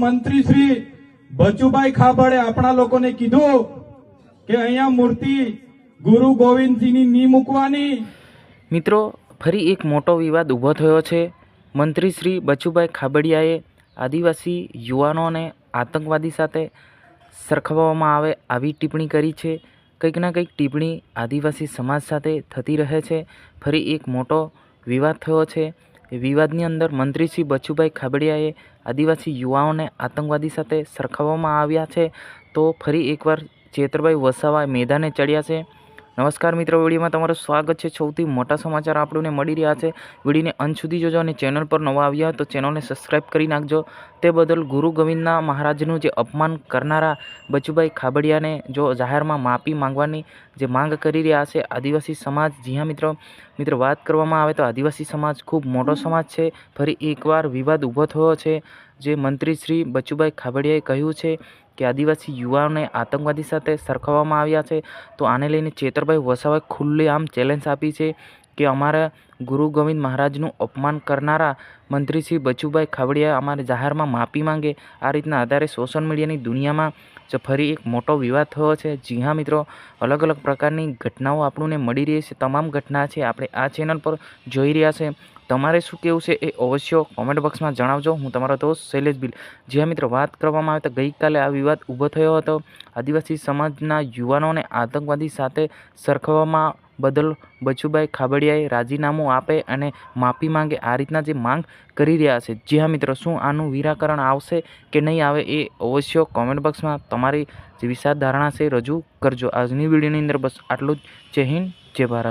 મંત્રી શ્રી બચુભાઈ ખાબડે આપણા લોકોને કીધું કે અહીંયા મૂર્તિ ગુરુ ગોવિંદસિંહની ની મૂકવાની। મિત્રો, ફરી એક મોટો વિવાદ ઊભો થયો છે। મંત્રી શ્રી બચુભાઈ ખાબડિયાએ આદિવાસી યુવાનોને આતંકવાદી સાથે સરખાવવામાં આવે આવી ટિપ્પણી કરી છે। કંઈક ના કંઈક ટિપ્પણી આદિવાસી સમાજ સાથે થતી રહે છે। ફરી એક મોટો વિવાદ થયો છે। વિવાદની અંદર મંત્રી શ્રી બચુભાઈ ખાબડિયાએ આદિવાસી યુવાઓને આતંકવાદી સાથે સરખાવવામાં આવ્યા છે। તો ફરી એકવાર ચેતરભાઈ વસાવા મેદાને ચડ્યા છે। નમસ્કાર મિત્રો, વિડીયોમાં તમારું સ્વાગત છે। સૌથી મોટા સમાચાર આપણને મળી રહ્યા છે। વિડીયોને અંત સુધી જોજો અને ચેનલ પર નવા આવ્યા હોય તો ચેનલને સબસ્ક્રાઈબ કરી નાખજો। તે બદલ ગુરુ ગોવિંદના મહારાજનું જે અપમાન કરનારા બચુભાઈ ખાબડિયાને જો જાહેરમાં માફી માંગવાની જે માંગ કરી રહ્યા છે આદિવાસી સમાજ। જી હા મિત્રો, વાત કરવામાં આવે તો આદિવાસી સમાજ ખૂબ મોટો સમાજ છે। ફરી એકવાર વિવાદ ઊભો થયો છે। જે મંત્રી શ્રી બચુભાઈ ખાબડિયાએ કહ્યું છે કે આદિવાસી યુવાઓને આતંકવાદી સાથે સરખાવવામાં આવ્યા છે। તો આને લઈને ચેતરભાઈ વસાવાએ ખુલ્લેઆમ ચેલેન્જ આપી છે કે અમારા ગુરુ ગોવિંદ મહારાજનું અપમાન કરનારા મંત્રી શ્રી બચુભાઈ ખાબડિયા અમારે જાહેરમાં માફી માંગે। આ રીતના અત્યારે સોશિયલ મીડિયાની દુનિયામાં જો ફરી એક મોટો વિવાદ થયો છે। જી હા મિત્રો, અલગ અલગ પ્રકારની ઘટનાઓ આપણને મળી રહી છે। તમામ ઘટના છે આપણે આ ચેનલ પર જોઈ રહ્યા છે। તમારે શું કહેવું છે એ અવશ્ય કોમેન્ટ બોક્સમાં જણાવજો। હું તમારો દોસ્ત શૈલેષ ભીલ। જી હા મિત્રો, વાત કરવામાં આવે તો ગઈકાલે આ વિવાદ ઊભો થયો હતો। આદિવાસી સમાજના યુવાનોને આતંકવાદી સાથે સરખાવવામાં બદલ બચુભાઈ ખાબડિયાએ રાજીનામું આપે અને માફી માંગે આ રીતના જે માંગ કરી રહ્યા છે। જી હા મિત્રો, શું આનું નિરાકરણ આવશે કે નહીં આવે એ અવશ્ય કોમેન્ટ બોક્સમાં તમારી જે વિચારધારણા છે રજૂ કરજો। આજની વિડીયોની અંદર બસ આટલું જ। જય હિન્દ, જય ભારત।